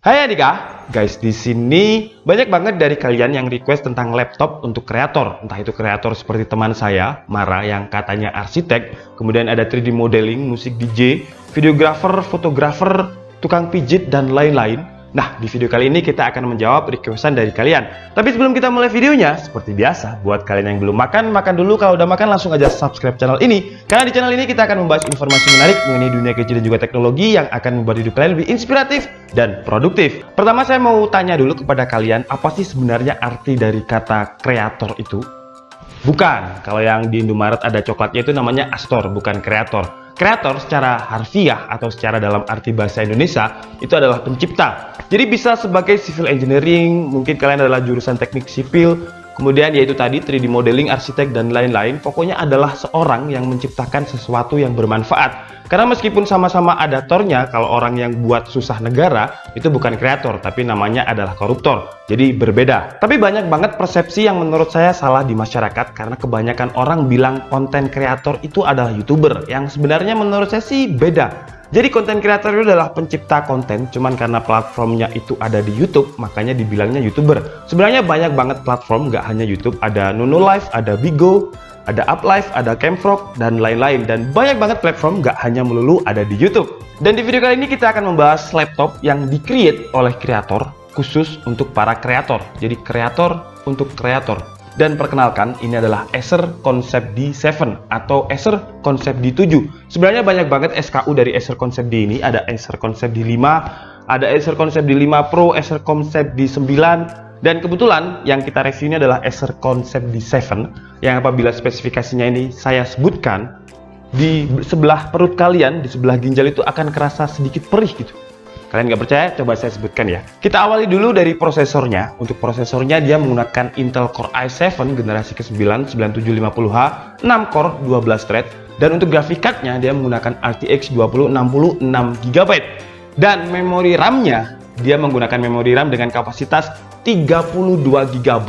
Hai Adika, guys, di sini banyak banget dari kalian yang request tentang laptop untuk kreator. Entah itu kreator seperti teman saya, Mara, yang katanya arsitek, kemudian ada 3D modeling, musik DJ, videografer, fotografer, tukang pijit, dan lain-lain. Nah, di video kali ini kita akan menjawab requestan dari kalian. Tapi sebelum kita mulai videonya, seperti biasa, buat kalian yang belum makan, makan dulu. Kalau udah makan, langsung aja subscribe channel ini. Karena di channel ini kita akan membahas informasi menarik mengenai dunia kecil dan juga teknologi yang akan membuat hidup kalian lebih inspiratif dan produktif. Pertama, saya mau tanya dulu kepada kalian, apa sih sebenarnya arti dari kata kreator itu? Bukan, kalau yang di Indomaret ada coklatnya itu namanya Astor, bukan kreator. Kreator secara harfiah atau secara dalam arti bahasa Indonesia itu adalah pencipta. Jadi bisa sebagai civil engineering, mungkin kalian adalah jurusan teknik sipil, kemudian yaitu tadi 3D modeling, arsitek, dan lain-lain. Pokoknya adalah seorang yang menciptakan sesuatu yang bermanfaat. Karena meskipun sama-sama ada tornya, kalau orang yang buat susah negara, itu bukan kreator, tapi namanya adalah koruptor. Jadi berbeda. Tapi banyak banget persepsi yang menurut saya salah di masyarakat, karena kebanyakan orang bilang konten kreator itu adalah YouTuber, yang sebenarnya menurut saya sih beda. Jadi konten kreator itu adalah pencipta konten, cuman karena platformnya itu ada di YouTube, makanya dibilangnya YouTuber. Sebenarnya banyak banget platform, nggak hanya YouTube, ada Nunolive, ada Bigo, ada Uplive, ada Camfrog, dan lain-lain. Dan banyak banget platform, nggak hanya melulu ada di YouTube. Dan di video kali ini kita akan membahas laptop yang di-create oleh kreator, khusus untuk para kreator. Jadi kreator untuk kreator. Dan perkenalkan, ini adalah Acer Concept D7 atau Acer Concept D7. Sebenarnya banyak banget SKU dari Acer Concept D ini. Ada Acer Concept D5, ada Acer Concept D5 Pro, Acer Concept D9. Dan kebetulan yang kita review ini adalah Acer Concept D7, yang apabila spesifikasinya ini saya sebutkan, di sebelah perut kalian, di sebelah ginjal itu akan kerasa sedikit perih gitu. Kalian nggak percaya? Coba saya sebutkan ya. Kita awali dulu dari prosesornya. Untuk prosesornya dia menggunakan Intel Core i7 generasi ke-9 9750H, 6 core, 12 thread. Dan untuk graphic card-nya dia menggunakan RTX 2060 6GB. Dan memori RAM-nya dia menggunakan memori RAM dengan kapasitas 32GB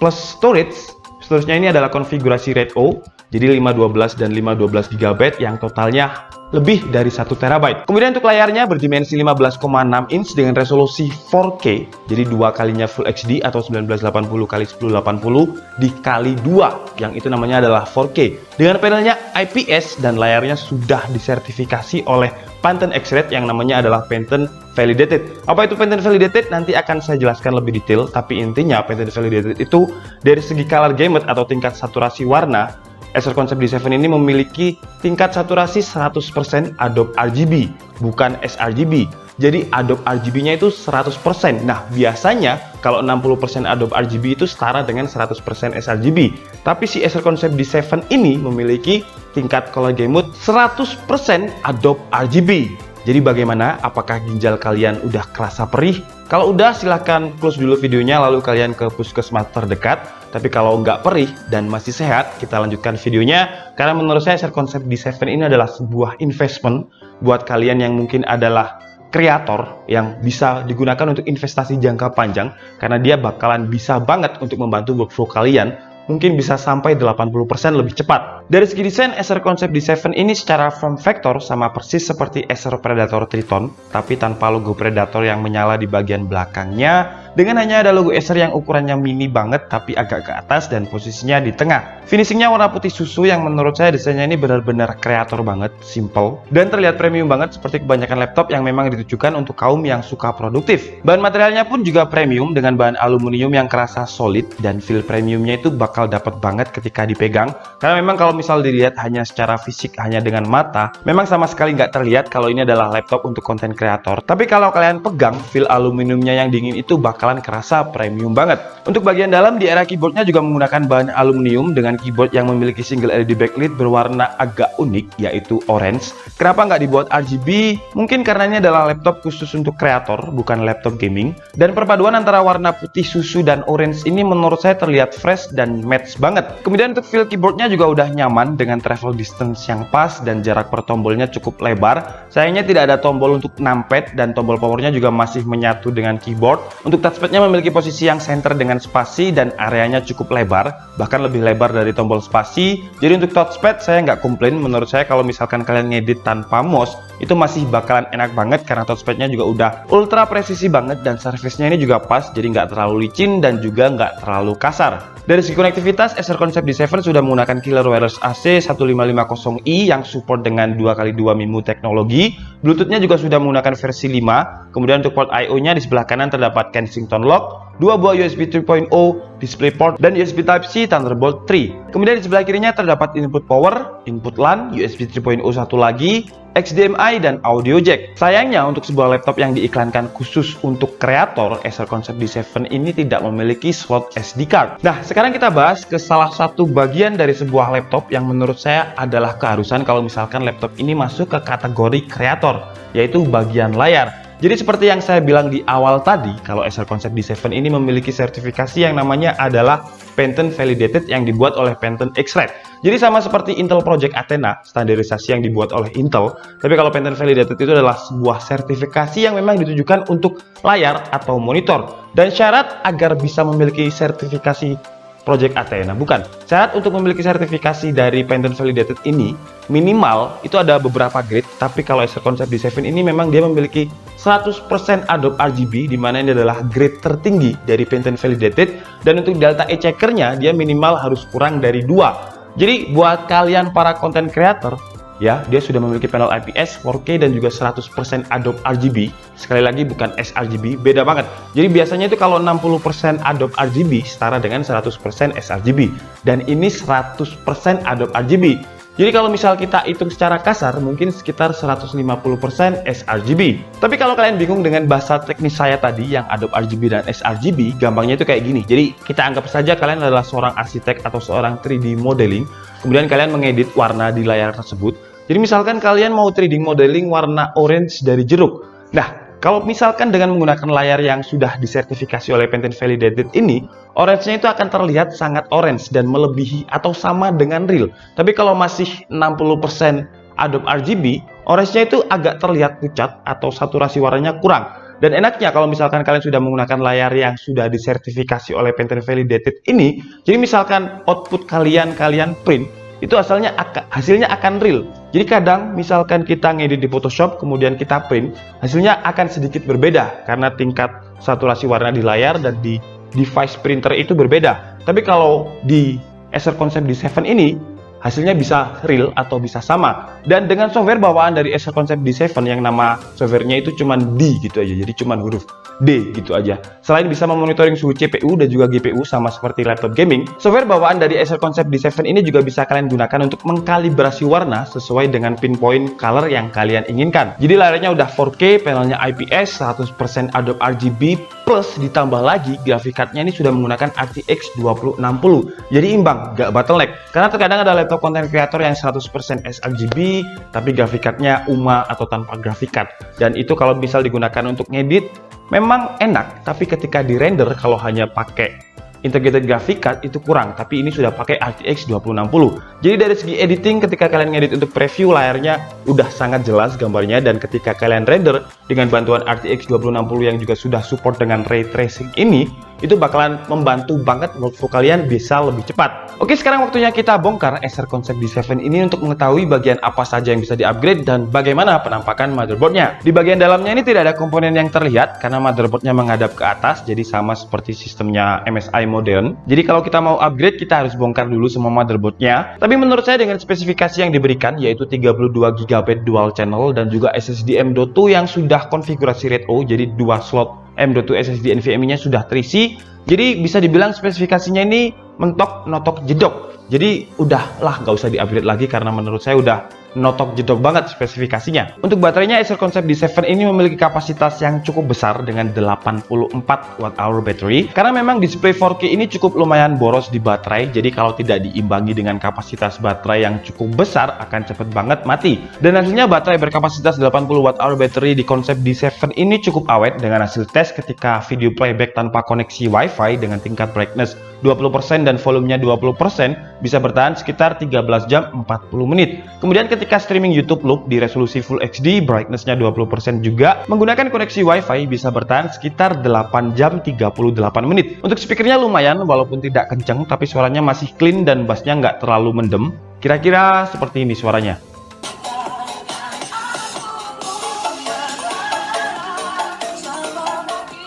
plus storage. Storage-nya ini adalah konfigurasi RAID-O, jadi 512 dan 512GB yang totalnya lebih dari 1 TB. Kemudian untuk layarnya berdimensi 15,6 inch dengan resolusi 4K, jadi 2 kalinya Full HD atau 1980 x 1080 dikali 2, yang itu namanya adalah 4K. Dengan panelnya IPS dan layarnya sudah disertifikasi oleh Pantone X-Rate yang namanya adalah Pantone Validated. Apa itu Pantone Validated? Nanti akan saya jelaskan lebih detail, tapi intinya Pantone Validated itu dari segi color gamut atau tingkat saturasi warna, Acer Concept D7 ini memiliki tingkat saturasi 100% Adobe RGB, bukan sRGB. Jadi Adobe RGB-nya itu 100%. Nah, biasanya kalau 60% Adobe RGB itu setara dengan 100% sRGB. Tapi si Acer Concept D7 ini memiliki tingkat color gamut 100% Adobe RGB. Jadi bagaimana? Apakah ginjal kalian udah kerasa perih? Kalau udah, silahkan close dulu videonya lalu kalian ke puskesmas terdekat. Tapi kalau nggak perih dan masih sehat, kita lanjutkan videonya. Karena menurut saya Acer Concept D7 ini adalah sebuah investment buat kalian yang mungkin adalah kreator yang bisa digunakan untuk investasi jangka panjang. Karena dia bakalan bisa banget untuk membantu workflow kalian. Mungkin bisa sampai 80% lebih cepat. Dari segi desain, Acer Concept D7 ini secara form factor sama persis seperti Acer Predator Triton, tapi tanpa logo Predator yang menyala di bagian belakangnya, dengan hanya ada logo Acer yang ukurannya mini banget tapi agak ke atas dan posisinya di tengah. Finishingnya warna putih susu yang menurut saya desainnya ini benar-benar kreator banget, simple, dan terlihat premium banget seperti kebanyakan laptop yang memang ditujukan untuk kaum yang suka produktif. Bahan materialnya pun juga premium dengan bahan aluminium yang kerasa solid, dan feel premiumnya itu bakal dapat banget ketika dipegang. Karena memang kalau misal dilihat hanya secara fisik, hanya dengan mata, memang sama sekali nggak terlihat kalau ini adalah laptop untuk konten kreator. Tapi kalau kalian pegang, feel aluminiumnya yang dingin itu bakalan kerasa premium banget. Untuk bagian dalam, di area keyboardnya juga menggunakan bahan aluminium dengan keyboard yang memiliki single LED backlit berwarna agak unik, yaitu orange. Kenapa nggak dibuat RGB? Mungkin karena ini adalah laptop khusus untuk kreator, bukan laptop gaming. Dan perpaduan antara warna putih susu dan orange ini menurut saya terlihat fresh dan match banget. Kemudian untuk feel keyboardnya juga udah nyaman nyaman dengan travel distance yang pas dan jarak per tombolnya cukup lebar. Sayangnya tidak ada tombol untuk numpad dan tombol powernya juga masih menyatu dengan keyboard. Untuk touchpadnya memiliki posisi yang center dengan spasi dan areanya cukup lebar, bahkan lebih lebar dari tombol spasi. Jadi untuk touchpad saya nggak komplain. Menurut saya kalau misalkan kalian ngedit tanpa mouse itu masih bakalan enak banget karena touchpadnya juga udah ultra presisi banget dan surface-nya ini juga pas, jadi nggak terlalu licin dan juga nggak terlalu kasar. Dari segi konektivitas, Acer Concept D7 sudah menggunakan killer wireless AC 1550i yang support dengan 2x2 MIMO teknologi. Bluetooth-nya juga sudah menggunakan versi 5. Kemudian untuk port I/O-nya di sebelah kanan terdapat Kensington Lock, 2 buah USB 3.0, DisplayPort, dan USB Type-C Thunderbolt 3. Kemudian di sebelah kirinya terdapat input power, input LAN, USB 3.0 satu lagi, HDMI, dan audio jack. Sayangnya untuk sebuah laptop yang diiklankan khusus untuk kreator, Acer Concept D7 ini tidak memiliki slot SD card. Nah, sekarang kita bahas ke salah satu bagian dari sebuah laptop yang menurut saya adalah keharusan kalau misalkan laptop ini masuk ke kategori kreator, yaitu bagian layar. Jadi seperti yang saya bilang di awal tadi, kalau Acer Concept D7 ini memiliki sertifikasi yang namanya adalah Patent Validated yang dibuat oleh Patent X-Ray. Jadi sama seperti Intel Project Athena, standarisasi yang dibuat oleh Intel, tapi kalau Patent Validated itu adalah sebuah sertifikasi yang memang ditujukan untuk layar atau monitor. Dan syarat agar bisa memiliki sertifikasi Project Athena, bukan. Syarat untuk memiliki sertifikasi dari Patent Validated ini minimal itu ada beberapa grade, tapi kalau Acer Concept D7 ini memang dia memiliki 100% Adobe RGB, di mana ini adalah grade tertinggi dari Patent Validated, dan untuk delta E checkernya dia minimal harus kurang dari 2. Jadi buat kalian para content creator, ya, dia sudah memiliki panel IPS, 4K, dan juga 100% Adobe RGB. Sekali lagi bukan sRGB, beda banget. Jadi biasanya itu kalau 60% Adobe RGB setara dengan 100% sRGB. Dan ini 100% Adobe RGB. Jadi kalau misal kita hitung secara kasar, mungkin sekitar 150% sRGB. Tapi kalau kalian bingung dengan bahasa teknis saya tadi yang Adobe RGB dan sRGB, gampangnya itu kayak gini. Jadi kita anggap saja kalian adalah seorang arsitek atau seorang 3D modeling, kemudian kalian mengedit warna di layar tersebut. Jadi misalkan kalian mau 3D modeling warna orange dari jeruk. Nah, kalau misalkan dengan menggunakan layar yang sudah disertifikasi oleh Patent Validated ini, orange-nya itu akan terlihat sangat orange dan melebihi atau sama dengan real. Tapi kalau masih 60% Adobe RGB, orange-nya itu agak terlihat pucat atau saturasi warnanya kurang. Dan enaknya kalau misalkan kalian sudah menggunakan layar yang sudah disertifikasi oleh Patent Validated ini, jadi misalkan output kalian print, itu hasilnya akan real. Jadi kadang misalkan kita ngedit di Photoshop kemudian kita print, hasilnya akan sedikit berbeda karena tingkat saturasi warna di layar dan di device printer itu berbeda. Tapi kalau di Acer Concept D7 ini hasilnya bisa real atau bisa sama. Dan dengan software bawaan dari Acer Concept D7 yang nama softwarenya itu cuma D gitu aja, jadi cuma huruf D gitu aja. Selain bisa memonitoring suhu CPU dan juga GPU sama seperti laptop gaming, software bawaan dari Acer Concept D7 ini juga bisa kalian gunakan untuk mengkalibrasi warna sesuai dengan pinpoint color yang kalian inginkan. Jadi layarnya udah 4K, panelnya IPS, 100% Adobe RGB, plus ditambah lagi grafik cardnya ini sudah menggunakan RTX 2060. Jadi imbang, gak bottleneck. Karena terkadang ada laptop content creator yang 100% sRGB, tapi grafik cardnya UMA atau tanpa grafik card. Dan itu kalau misal digunakan untuk ngedit, memang enak, tapi ketika di render kalau hanya pakai integrated graphic card itu kurang, tapi ini sudah pakai RTX 2060. Jadi dari segi editing ketika kalian ngedit untuk preview layarnya udah sangat jelas gambarnya, dan ketika kalian render dengan bantuan RTX 2060 yang juga sudah support dengan ray tracing ini, itu bakalan membantu banget workflow kalian bisa lebih cepat. Oke, sekarang waktunya kita bongkar Acer Concept D7 ini untuk mengetahui bagian apa saja yang bisa di-upgrade dan bagaimana penampakan motherboardnya. Di bagian dalamnya ini tidak ada komponen yang terlihat karena motherboardnya menghadap ke atas, jadi sama seperti sistemnya MSI modern. Jadi kalau kita mau upgrade, kita harus bongkar dulu semua motherboardnya. Tapi menurut saya dengan spesifikasi yang diberikan, yaitu 32GB dual channel dan juga SSD M.2 yang sudah konfigurasi RAID O, jadi 2 slot M.2 SSD NVMe-nya sudah terisi. Jadi bisa dibilang spesifikasinya ini mentok, notok, jedok. Jadi udahlah, nggak usah di-upgrade lagi karena menurut saya udah notok jedok banget spesifikasinya. Untuk baterainya Acer Concept D7 ini memiliki kapasitas yang cukup besar dengan 84 Wh battery. Karena memang display 4K ini cukup lumayan boros di baterai, jadi kalau tidak diimbangi dengan kapasitas baterai yang cukup besar akan cepet banget mati. Dan hasilnya baterai berkapasitas 80 Wh battery di Concept D7 ini cukup awet dengan hasil tes ketika video playback tanpa koneksi Wi-Fi dengan tingkat brightness 20% dan volumenya 20%, bisa bertahan sekitar 13 jam 40 menit. Kemudian ketika streaming YouTube Loop di resolusi Full HD, brightness-nya 20% juga, menggunakan koneksi Wi-Fi bisa bertahan sekitar 8 jam 38 menit. Untuk speakernya lumayan, walaupun tidak kenceng, tapi suaranya masih clean dan bassnya nggak terlalu mendem. Kira-kira seperti ini suaranya.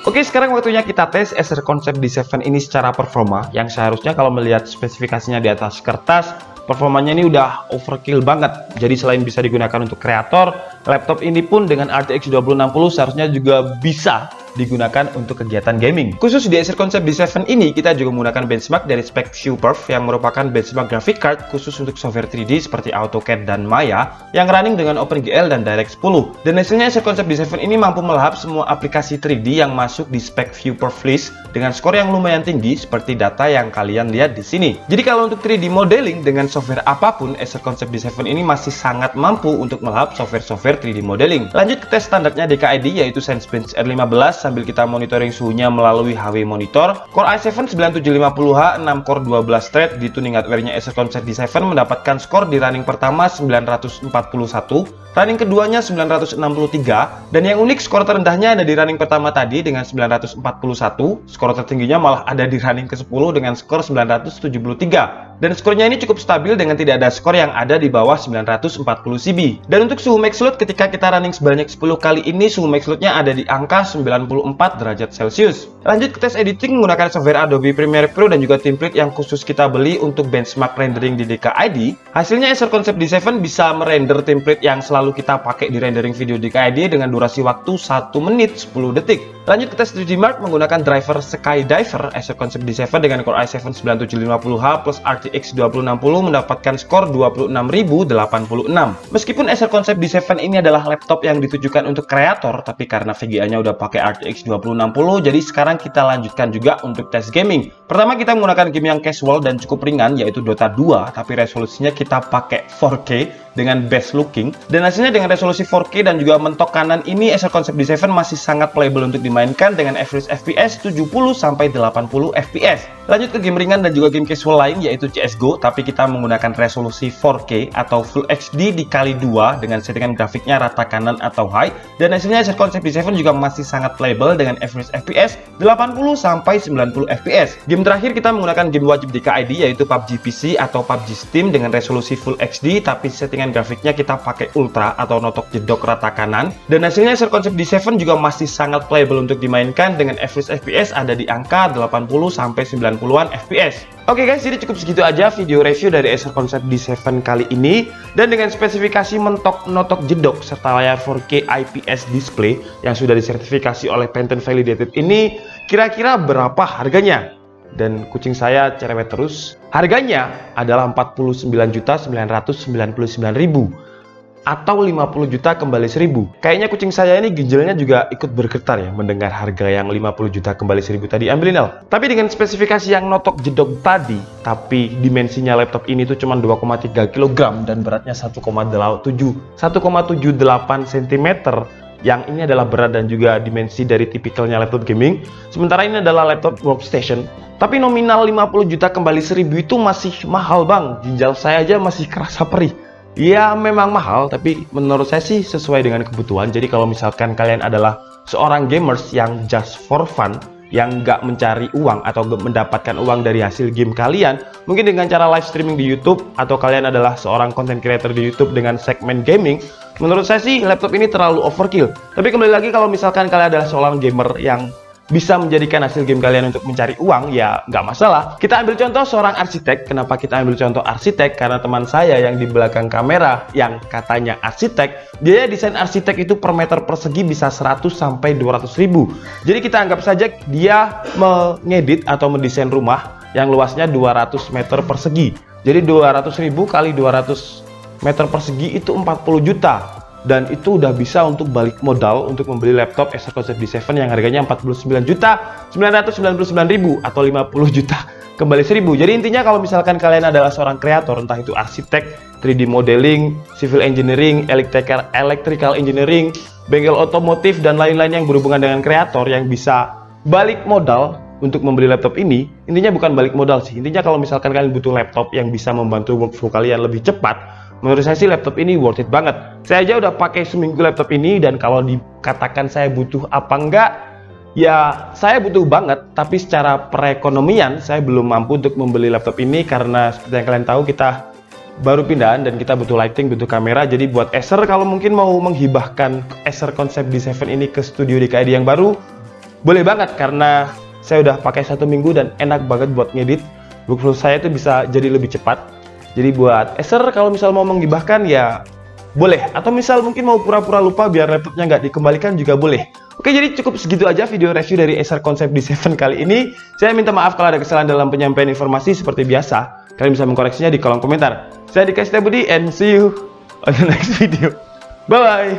Oke, sekarang waktunya kita tes Acer Concept D7 ini secara performa, yang seharusnya kalau melihat spesifikasinya di atas kertas, performanya ini udah overkill banget. Jadi selain bisa digunakan untuk kreator, laptop ini pun dengan RTX 2060 seharusnya juga bisa digunakan untuk kegiatan gaming. Khusus di Acer Concept D7 ini, kita juga menggunakan benchmark dari spek ViewPerf yang merupakan benchmark graphic card khusus untuk software 3D seperti AutoCAD dan Maya yang running dengan OpenGL dan DirectX 10. Dan hasilnya Acer Concept D7 ini mampu melahap semua aplikasi 3D yang masuk di spek ViewPerf list dengan skor yang lumayan tinggi seperti data yang kalian lihat di sini. Jadi kalau untuk 3D modeling dengan software apapun, Acer Concept D7 ini masih sangat mampu untuk melahap software-software 3D modeling. Lanjut ke tes standarnya DKID yaitu Cinebench R15 sambil kita monitoring suhunya melalui HW Monitor. Core i7 9750H 6 core 12 thread di tuning hardware-nya Acer Concept D7 mendapatkan skor di running pertama 941, running keduanya 963, dan yang unik skor terendahnya ada di running pertama tadi dengan 941, skor tertingginya malah ada di running ke-10 dengan skor 973. Dan skornya ini cukup stabil dengan tidak ada skor yang ada di bawah 940 CB. Dan untuk suhu max load ketika kita running sebanyak 10 kali ini, suhu max loadnya ada di angka 94 derajat Celcius. Lanjut ke tes editing menggunakan software Adobe Premiere Pro dan juga template yang khusus kita beli untuk benchmark rendering di DKID. Hasilnya Acer Concept D7 bisa merender template yang selalu kita pakai di rendering video DKID dengan durasi waktu 1 menit 10 detik. Lanjut ke tes 3D Mark menggunakan driver Skydiver Acer Concept D7 dengan Core i7 9750H plus RTX 2060 mendapatkan skor 26086. Meskipun Acer Concept D7 ini adalah laptop yang ditujukan untuk kreator, tapi karena VGA-nya udah pakai RTX 2060, jadi sekarang kita lanjutkan juga untuk tes gaming. Pertama kita menggunakan game yang casual dan cukup ringan yaitu Dota 2, tapi resolusinya kita pakai 4K dengan best looking, dan hasilnya dengan resolusi 4K dan juga mentok kanan ini Acer Concept D7 masih sangat playable untuk dimainkan dengan average FPS 70-80 FPS. Lanjut ke game ringan dan juga game casual lain yaitu CSGO, tapi kita menggunakan resolusi 4K atau Full HD dikali 2 dengan settingan grafiknya rata kanan atau high, dan hasilnya Acer Concept D7 juga masih sangat playable dengan average FPS 80-90 FPS. Game terakhir kita menggunakan game wajib DKID yaitu PUBG PC atau PUBG Steam dengan resolusi Full HD, tapi settingan grafiknya kita pakai ultra atau notok jedok rata kanan, dan hasilnya Acer Concept D7 juga masih sangat playable untuk dimainkan dengan average FPS ada di angka 80-90an FPS. Oke guys, jadi cukup segitu aja video review dari Acer Concept D7 kali ini, dan dengan spesifikasi mentok notok jedok serta layar 4K IPS display yang sudah disertifikasi oleh Patent Validated ini, kira-kira berapa harganya? Dan kucing saya cerewet terus. Harganya adalah 49.999.000 atau 50 juta kembali 1000. Kayaknya kucing saya ini ginjalnya juga ikut bergetar ya mendengar harga yang 50 juta kembali 1000 tadi. Ambilin El. Tapi dengan spesifikasi yang notok jedok tadi, tapi dimensinya laptop ini tuh cuma 2,3 kg dan beratnya 1,78 cm. Yang ini adalah berat dan juga dimensi dari tipikalnya laptop gaming. Sementara ini adalah laptop workstation. Tapi nominal 50 juta kembali 1000 itu masih mahal bang. Ginjal saya aja masih kerasa perih. Ya memang mahal, tapi menurut saya sih sesuai dengan kebutuhan. Jadi kalau misalkan kalian adalah seorang gamers yang just for fun, yang nggak mencari uang atau nggak mendapatkan uang dari hasil game kalian, mungkin dengan cara live streaming di YouTube, atau kalian adalah seorang content creator di YouTube dengan segmen gaming, menurut saya sih laptop ini terlalu overkill. Tapi kembali lagi, kalau misalkan kalian adalah seorang gamer yang bisa menjadikan hasil game kalian untuk mencari uang, ya nggak masalah. Kita ambil contoh seorang arsitek. Kenapa kita ambil contoh arsitek? Karena teman saya yang di belakang kamera yang katanya arsitek, biaya desain arsitek itu per meter persegi bisa 100 sampai 200 ribu. Jadi kita anggap saja dia mengedit atau mendesain rumah yang luasnya 200 meter persegi. Jadi 200 ribu kali 200 meter persegi itu 40 juta. Dan itu udah bisa untuk balik modal untuk membeli laptop Acer Concept D7 yang harganya 49.999.000 atau 50 juta kembali 1000. Jadi intinya kalau misalkan kalian adalah seorang kreator, entah itu arsitek, 3D modeling, civil engineering, electrical engineering, bengkel otomotif, dan lain-lain yang berhubungan dengan kreator yang bisa balik modal untuk membeli laptop ini, intinya bukan balik modal sih. Intinya kalau misalkan kalian butuh laptop yang bisa membantu workflow kalian lebih cepat, menurut saya sih laptop ini worth it banget. Saya aja udah pakai seminggu laptop ini, dan kalau dikatakan saya butuh apa enggak, ya saya butuh banget. Tapi secara perekonomian saya belum mampu untuk membeli laptop ini, karena seperti yang kalian tahu kita baru pindahan dan kita butuh lighting, butuh kamera. Jadi buat Acer, kalau mungkin mau menghibahkan Acer Concept D7 ini ke studio DKID yang baru, boleh banget, karena saya udah pakai 1 minggu dan enak banget buat ngedit. Workflow saya tuh bisa jadi lebih cepat. Jadi buat Acer, kalau misal mau menghibahkan ya boleh, atau misal mungkin mau pura-pura lupa biar laptopnya nggak dikembalikan juga boleh. Oke, jadi cukup segitu aja video review dari Acer Concept D7 kali ini. Saya minta maaf kalau ada kesalahan dalam penyampaian informasi. Seperti biasa, kalian bisa mengkoreksinya di kolom komentar. Saya Dika Setiabudi, and see you on the next video. Bye bye.